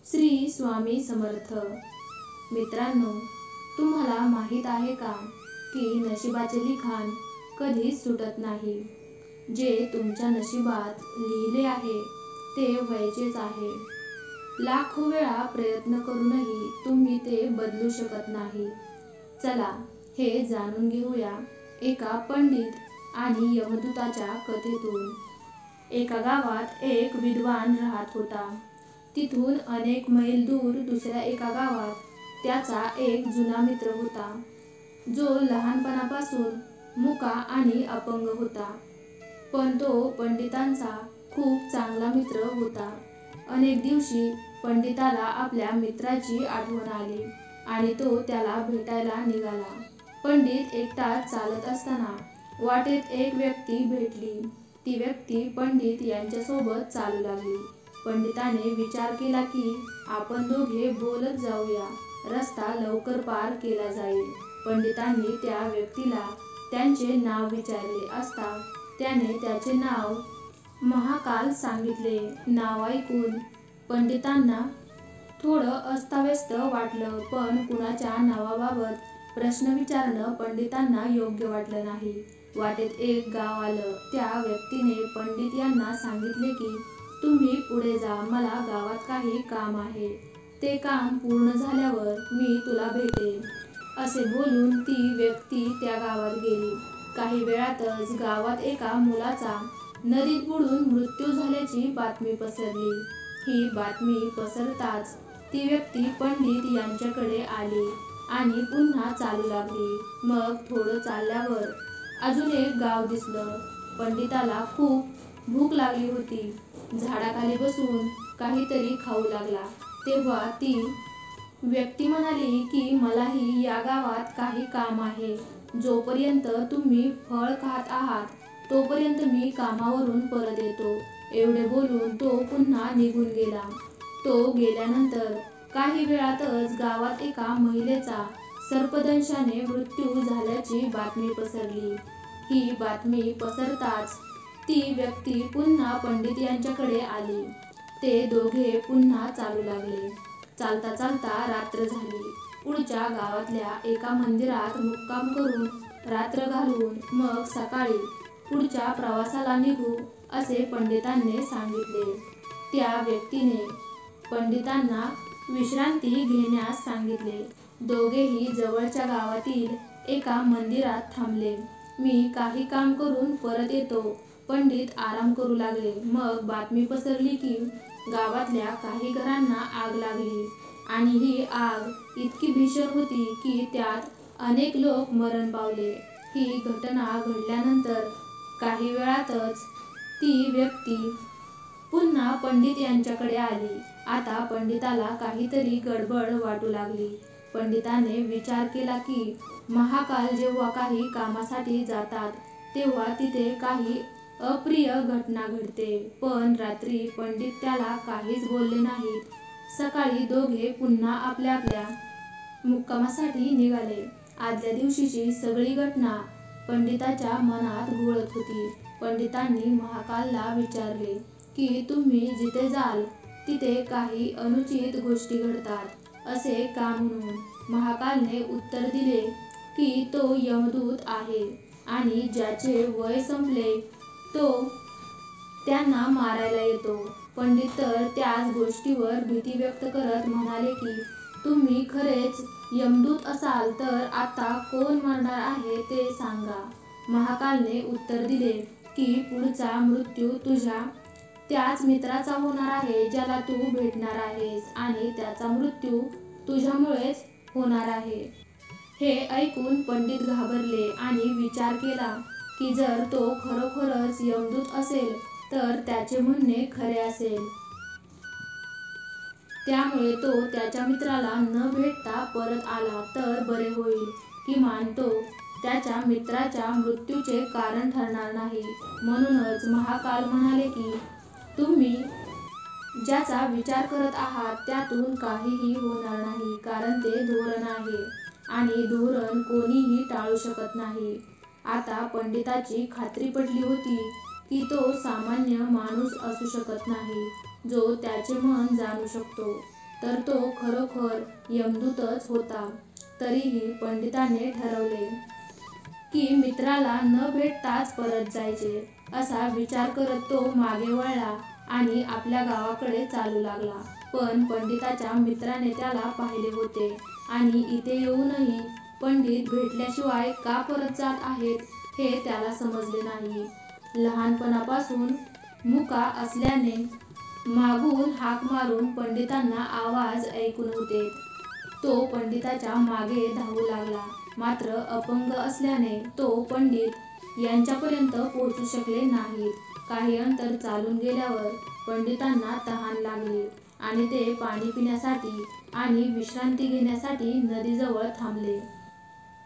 श्री स्वामी समर्थ. मित्रांनो, तुम्हाला माहीत आहे का की नशिबाचे लिखाण कधीच सुटत नाही. जे तुमच्या नशिबात लिहिले आहे ते व्हायचेच आहे. लाखो वेळा प्रयत्न करूनही तुम्ही ते बदलू शकत नाही. चला हे जाणून घेऊया एका पंडित आणि यमदूताच्या कथेतून. एका गावात एक विद्वान राहत होता. तिथून अनेक मैल दूर दुसऱ्या एका गावात त्याचा एक जुना मित्र होता, जो लहानपणापासून मुका आणि अपंग होता. पण तो पंडितांचा खूप चांगला मित्र होता. अनेक दिवशी पंडिताला आपल्या मित्राची आठवण आली आणि तो त्याला भेटायला निघाला. पंडित एकटाच चालत असताना वाटेत एक व्यक्ती भेटली. ती व्यक्ती पंडित यांच्यासोबत चालू लागली. पंडिताने विचार केला की आपण दोघे बोलत जाऊया, रस्ता लवकर पार केला जाईल. पंडितांनी त्या व्यक्तीला त्यांचे नाव विचारले असता त्याने त्याचे नाव महाकाल सांगितले. नाव ऐकून पंडितांना थोडं अस्ताव्यस्त वाटलं, पण कुणाच्या नावाबाबत प्रश्न विचारणं पंडितांना योग्य वाटलं नाही. वाटेत एक गाव आलं. त्या व्यक्तीने पंडित यांना सांगितले की तुम्ही पुढे जा, मला गावात काही काम आहे. ते काम पूर्ण झाल्यावर मी तुला भेटेन. असे बोलून ती व्यक्ती त्या गावात गेली. काही वेळातच गावात एका मुलाचा नदीत बुडून मृत्यू झाल्याची बातमी पसरली. ही बातमी पसरताच ती व्यक्ती पंडित यांच्याकडे आली आणि पुन्हा चालू लागली. मग थोडं चालल्यावर अजून एक गाव दिसलं. पंडिताला खूप भूक लागली होती. झाडाखाली बसून काहीतरी खाऊ लागला. तेव्हा ती व्यक्ती म्हणाली की मलाही या गावात काही काम आहे. जोपर्यंत तुम्ही फळ खात आहात तोपर्यंत मी कामावरून परत येतो. एवढे बोलून तो पुन्हा निघून गेला. तो गेल्यानंतर काही वेळातच गावात एका महिलेचा सर्पदंशाने मृत्यू झाल्याची बातमी पसरली. ही बातमी पसरताच ती व्यक्ती पुन्हा पंडित यांच्याकडे आली. ते दोघे पुन्हा चालू लागले. चालता चालता रात्र झाली. पुढच्या गावातल्या एका मंदिरात मुक्काम करून रात्र घालवून मग सकाळी पुढच्या प्रवासाला निघू असे पंडितांनी सांगितले. त्या व्यक्तीने पंडितांना विश्रांती घेण्यास सांगितले. दोघेही जवळच्या गावातील एका मंदिरात थांबले. मी काही काम करून परत येतो, पंडित आराम करू लागले. मग बातमी पसरली की गावातल्या काही घरांना आग लागली आणि ही आग इतकी भीषण होती की त्यात अनेक लोक मरण पावले. ही घटना घडल्यानंतर काही वेळातच ती व्यक्ती पुन्हा पंडित यांच्याकडे आली. आता पंडिताला काहीतरी गडबड वाटू लागली. पंडिताने विचार केला की महाकाल जेव्हा काही कामासाठी जातात तेव्हा तिथे काही अप्रिय घटना घडते. पण रात्री पंडित त्याला काहीच बोलले नाहीत. सकाळी दोघे पुन्हा आपल्या आपल्या मुक्कामासाठी निघाले. आदल्या दिवशीची सगळी घटना पंडिताच्या मनात घोळत होती. पंडितांनी महाकालला विचारले की तुम्ही जिथे जाल तिथे काही अनुचित गोष्टी घडतात असे का म्हणून. महाकालने उत्तर दिले की तो यमदूत आहे आणि ज्याचे वय संपले तो त्यांना मारायला येतो. पंडित तर त्याच गोष्टीवर भीती व्यक्त करत म्हणाले की तुम्ही खरेच यमदूत असाल तर आता कोण मरणार आहे ते सांगा. महाकालने उत्तर दिले की पुढचा मृत्यू तुझ्या त्याच मित्राचा होणार आहे ज्याला तू भेटणार आहेस आणि त्याचा मृत्यू तुझ्यामुळेच होणार आहे. हे ऐकून पंडित घाबरले आणि विचार केला की जर तो खरोखरच यमदूत असेल तर त्याचे म्हणणे खरे असेल. त्यामुळे तो त्याच्या मित्राला न भेटता परत आला तर बरे होईल. किमान तो त्याच्या मित्राच्या मृत्यूचे कारण ठरणार नाही. म्हणूनच महाकाल म्हणाले की तुम्ही ज्याचा विचार करत आहात त्यातून काहीही होणार नाही, कारण ते धोरण आहे आणि धोरण कोणीही टाळू शकत नाही. आता पंडिताची खात्री पटली होती की तो सामान्य माणूस असू शकत नाही जो त्याचे मन जाणू शकतो. तर तो खरोखर यमदूतच होता. तरीही पंडिताने ठरवले की मित्राला न भेटताच परत जायचे. असा विचार करत तो मागे वळला आणि आपल्या गावाकडे चालू लागला. पण पंडिताच्या मित्राने त्याला पाहिले होते आणि इथे येऊनही पंडित भेटल्याशिवाय का परत जात आहेत हे त्याला समजले नाही. लहानपणापासून मुका असल्याने मागून हाक मारून पंडितांना आवाज ऐकू नव्हते. तो पंडिताच्या मागे धावू लागला. मात्र अपंग असल्याने तो पंडित यांच्यापर्यंत पोहोचू शकले नाहीत. काही अंतर चालून गेल्यावर पंडितांना तहान लागली आणि ते पाणी पिण्यासाठी आणि विश्रांती घेण्यासाठी नदीजवळ थांबले.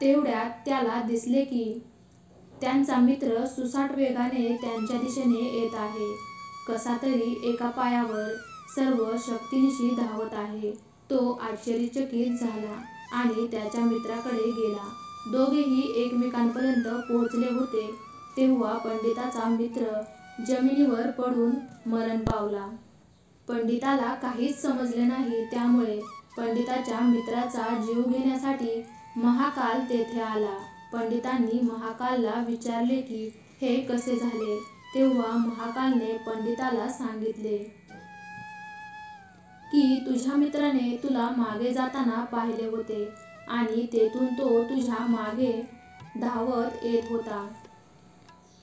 तेवढ्यात त्याला दिसले की त्यांचा मित्र सुसाट वेगाने त्यांच्या दिशेने येत आहे. कसा तरी एका पायावर सर्व शक्तीनिशी धावत आहे. तो आश्चर्यचकित झाला आणि त्याच्या मित्राकडे गेला. दोघेही एकमेकांपर्यंत पोहोचले होते तेव्हा पंडिताचा मित्र जमिनीवर पडून मरण पावला. पंडिताला काहीच समजले नाही. त्यामुळे पंडिताच्या मित्राचा जीव घेण्यासाठी महाकाल तेथे आला. पंडितांनी महाकालला विचारले की हे कसे झाले. तेव्हा महाकालने पंडिताला सांगितले की तुझ्या मित्राने तुला मागे जाताना पाहिले होते आणि तेथून तो तुझ्या मागे धावत येत होता.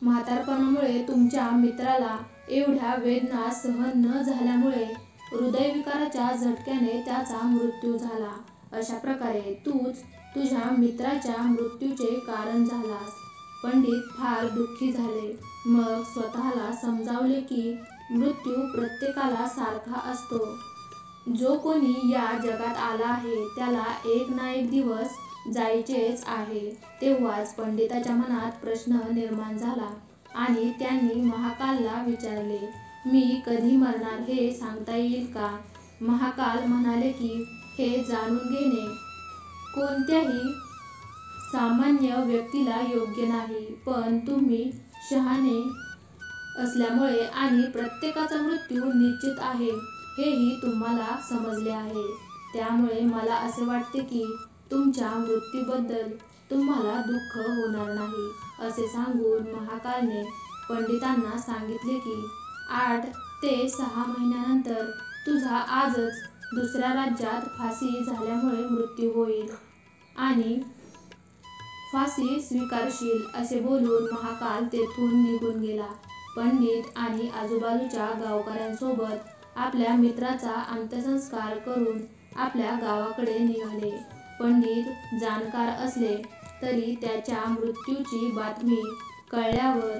म्हातारपणामुळे तुमच्या मित्राला एवढ्या वेदना सहन न झाल्यामुळे हृदयविकाराच्या झटक्याने त्याचा मृत्यू झाला. अशा प्रकारे तूच तुझ्या मित्राच्या मृत्यूचे कारण झालास. पंडित फार दुःखी झाले. मग स्वतःला समजावले की मृत्यू प्रत्येकाला सारखा असतो. जो कोणी या जगात आला आहे त्याला एक ना एक दिवस जायचेच आहे. तेव्हाच पंडिताच्या मनात प्रश्न निर्माण झाला आणि त्यांनी महाकालला विचारले, मी कधी मरणार हे सांगता येईल का? महाकाल म्हणाले की हे जाणून घेणे कोणत्याही सामान्य व्यक्तीला योग्य नाही. पण तुम्ही शहाणे असल्यामुळे आणि प्रत्येकाचा मृत्यू निश्चित आहे हेही तुम्हाला समजले आहे. त्यामुळे मला असे वाटते की तुमच्या मृत्यूबद्दल तुम्हाला दुःख होणार नाही. असे सांगून महाकालने पंडितांना सांगितले की 8 ते 6 महिन्यानंतर तुझा आजच दुसऱ्या राज्यात फाशी झाल्यामुळे मृत्यू होईल आणि फाशी स्वीकारशील. असे बोलून महाकाल तेथून निघून गेला. पंडित आणि आजूबाजूच्या गावकऱ्यांसोबत आपल्या मित्राचा अंत्यसंस्कार करून आपल्या गावाकडे निघाले. पंडित जाणकार असले तरी त्याच्या मृत्यूची बातमी कळल्यावर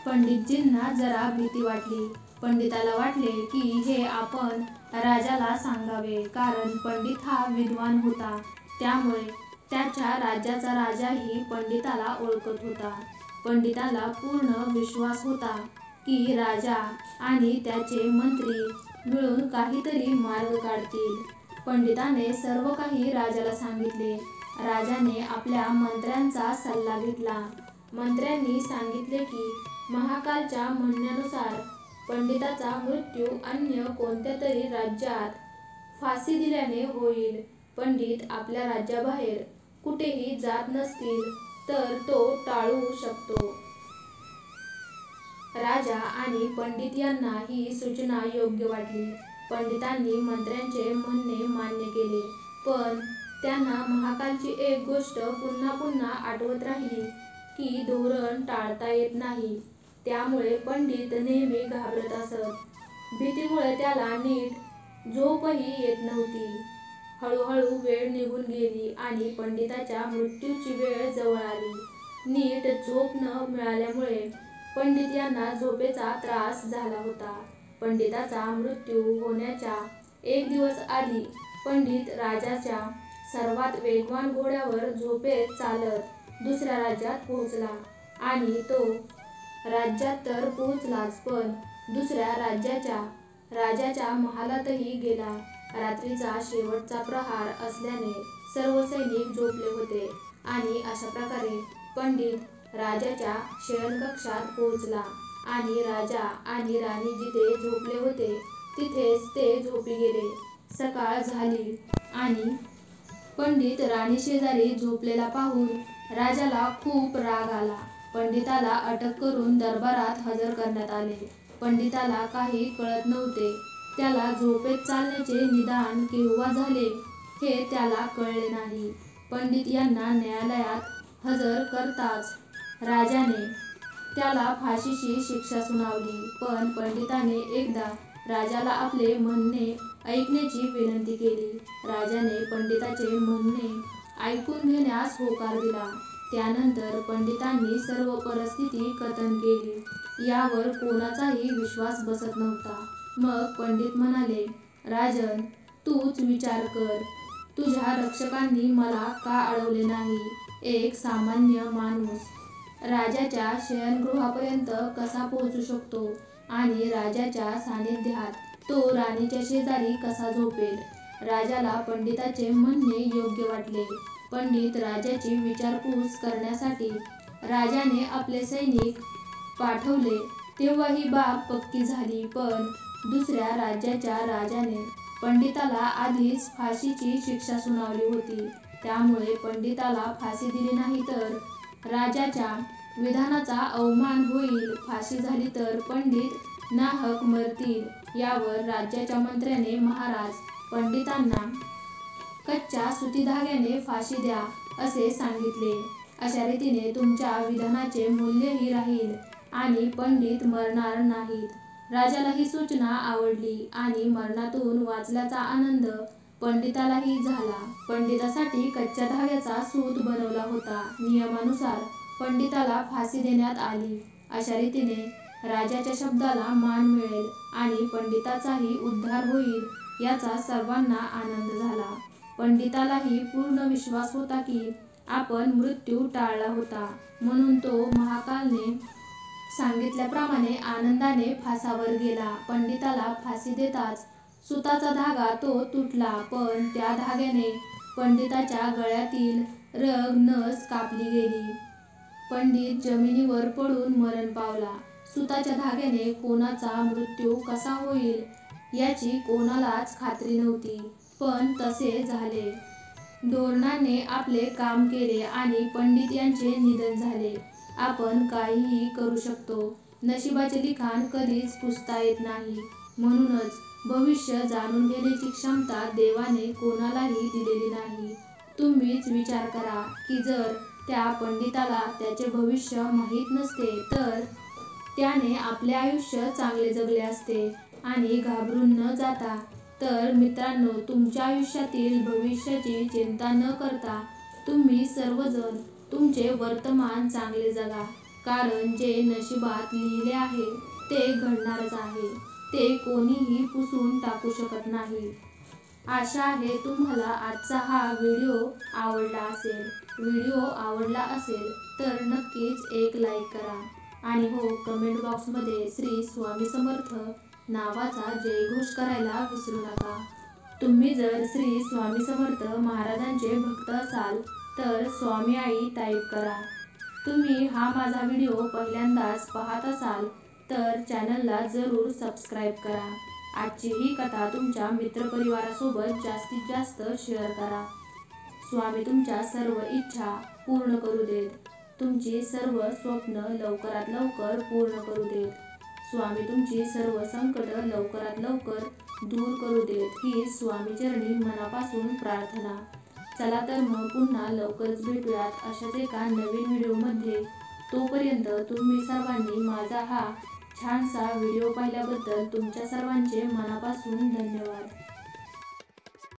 पंडितजींना जरा भीती वाटली. पंडिताला वाटले की हे आपण राजाला सांगावे, कारण पंडित हा विद्वान होता. त्यामुळे त्याच्या राज्याचा राजाही पंडिताला ओळखत होता. पंडिताला पूर्ण विश्वास होता की राजा आणि त्याचे मंत्री मिळून काहीतरी मार्ग काढतील. पंडिताने सर्व काही राजाला सांगितले. राजाने आपल्या मंत्र्यांचा सल्ला घेतला. मंत्र्यांनी सांगितले की महाकालच्या म्हणण्यानुसार पंडिताचा मृत्यू अन्य कोणत्या तरी राज्यात फाशी दिल्याने होईल. पंडित आपल्या राज्याबाहेर कुठेही जात नसतील तर तो टाळू शकतो. राजा आणि पंडित यांना ही सूचना योग्य वाटली. पंडितांनी मंत्र्यांचे म्हणणे मान्य केले. पण त्यांना महाकालची एक गोष्ट पुन्हा पुन्हा आठवत राहिली की धोरण टाळता येत नाही. त्यामुळे पंडित नेहमी घाबरत असत. भीतीमुळे त्याला नीट झोपही येत नव्हती. हळूहळू वेळ निघून गेली आणि पंडिताच्या मृत्यूची वेळ जवळ आली. नीट झोप न मिळाल्यामुळे पंडित यांना झोपेचा त्रास झाला होता. पंडिताचा मृत्यू होण्याच्या एक दिवस आधी पंडित राजाच्या सर्वात वेगवान घोड्यावर झोपेत चालत दुसऱ्या राज्यात पोहोचला आणि तो राज्यात तर पोहोचलाच, पण दुसऱ्या राजाच्या महालातही गेला. रात्रीचा शेवटचा प्रहार असल्याने सर्व सैनिक झोपले होते आणि अशा प्रकारे पंडित राजाच्या शयनकक्षात पोहोचला आणि राजा आणि राणी जिथे झोपले होते तिथेच ते झोपी गेले. सकाळ झाली आणि पंडित राणी शेजारी झोपलेला पाहून राजाला खूप राग आला. पंडिताला अटक करून दरबारात हजर करण्यात आले. पंडिताला काही कळत नव्हते. त्याला झोपेत चालण्याचे निदान केव्हा झाले हे त्याला कळले नाही. पंडित यांना न्यायालयात हजर करताच राजाने त्याला फाशीची शिक्षा सुनावली. पण पंडिताने एकदा राजाला आपले म्हणणे ऐकण्याची विनंती केली. राजाने पंडिताचे म्हणणे ऐकून घेण्यास होकार दिला. त्यानंतर पंडितांनी सर्व परिस्थिती कथन केली. यावर कोणाचाही विश्वास बसत नव्हता. मग पंडित म्हणाले, राजन, तूच विचार कर. तुझ्या रक्षकांनी मला का अडवले नाही? एक सामान्य माणूस राजाच्या शयनगृहापर्यंत कसा पोहोचू शकतो आणि राजाच्या सानिध्यात तो राणीच्या शेजारी कसा झोपेल? राजाला पंडिताचे म्हणणे योग्य वाटले. पंडित राजाची विचारपूस करण्यासाठी राजाने आपले सैनिक पाठवले तेव्हा ही बाब पक्की झाली. पण दुसऱ्या राज्याच्या राजाने पंडिताला आधीच फाशीची शिक्षा सुनावली होती. त्यामुळे पंडिताला फाशी दिली नाही तर राजाच्या विधानाचा अवमान होईल. फाशी झाली तर पंडित नाहक मरतील. यावर राज्याच्या मंत्र्याने महाराज पंडितांना कच्च्या सुती धाग्याने फाशी द्या असे सांगितले. अशा रीतीने तुमच्या विधानाचे मूल्यही राहील आणि पंडित मरणार नाहीत. राजाला ही सूचना आवडली आणि मरणातून वाचल्याचा आनंद पंडितालाही झाला. पंडितासाठी कच्च्या धाग्याचा सूत बनवला होता. नियमानुसार पंडिताला फाशी देण्यात आली. अशा रीतीने राजाच्या शब्दाला मान मिळेल आणि पंडिताचाही उद्धार होईल याचा सर्वांना आनंद झाला. पंडितालाही पूर्ण विश्वास होता की आपण मृत्यू टाळला होता. म्हणून तो महाकालने सांगितल्याप्रमाणे आनंदाने फासावर गेला. पंडिताला फाशी देताच सुताचा धागा तो तुटला. पण त्या धाग्याने पंडिताच्या गळ्यातील रग नस कापली गेली. पंडित जमिनीवर पडून मरण पावला. सुताच्या धाग्याने कोणाचा मृत्यू कसा होईल याची कोणालाच खात्री नव्हती. पण तसे झाले. धोरणाने आपले काम केले आणि पंडित यांचे निधन झाले. आपण काहीही करू शकतो. नशिबाचे लिखाण कधीच पुसता येत नाही. म्हणूनच भविष्य जाणून घेण्याची क्षमता देवाने कोणालाही दिलेली नाही. तुम्हीच विचार करा की जर त्या पंडिताला त्याचे भविष्य माहीत नसते तर त्याने आपले आयुष्य चांगले जगले असते. आणि घाबरून न जाता तर मित्रांनो, तुमच्या आयुष्यातील भविष्याची चिंता न करता तुम्ही सर्वजण तुमचे वर्तमान चांगले जगा. कारण जे नशिबात लिहिले आहे ते घडणारच आहे. ते कोणीही पुसून टाकू शकत नाही. आशा आहे तुम्हाला आजचा हा व्हिडिओ आवडला असेल. व्हिडिओ आवडला असेल तर नक्कीच एक लाईक करा आणि हो, कमेंट बॉक्समध्ये श्री स्वामी समर्थ नावाचा जयघोष करायला विसरू नका. तुम्ही जर श्री स्वामी समर्थ महाराजांचे भक्त असाल तर स्वामी आई टाईप करा. तुम्ही हा माझा व्हिडिओ पहिल्यांदाच पाहत असाल तर चॅनलला जरूर सबस्क्राईब करा. आजची ही कथा तुमच्या मित्रपरिवारासोबत जास्तीत जास्त शेअर करा. स्वामी तुमच्या सर्व इच्छा पूर्ण करू देत. तुमची सर्व स्वप्न लवकरात लवकर पूर्ण करू देत. स्वामी तुमची सर्व संकट लवकरात लवकर दूर करू देत ही स्वामीचरणी मनापासून प्रार्थना. चला तर मग पुन्हा लवकरच भेटूयात अशाच एका नवीन व्हिडिओमध्ये. तोपर्यंत तुम्ही सर्वांनी माझा हा छानसा व्हिडिओ पाहिल्याबद्दल तुमच्या सर्वांचे मनापासून धन्यवाद.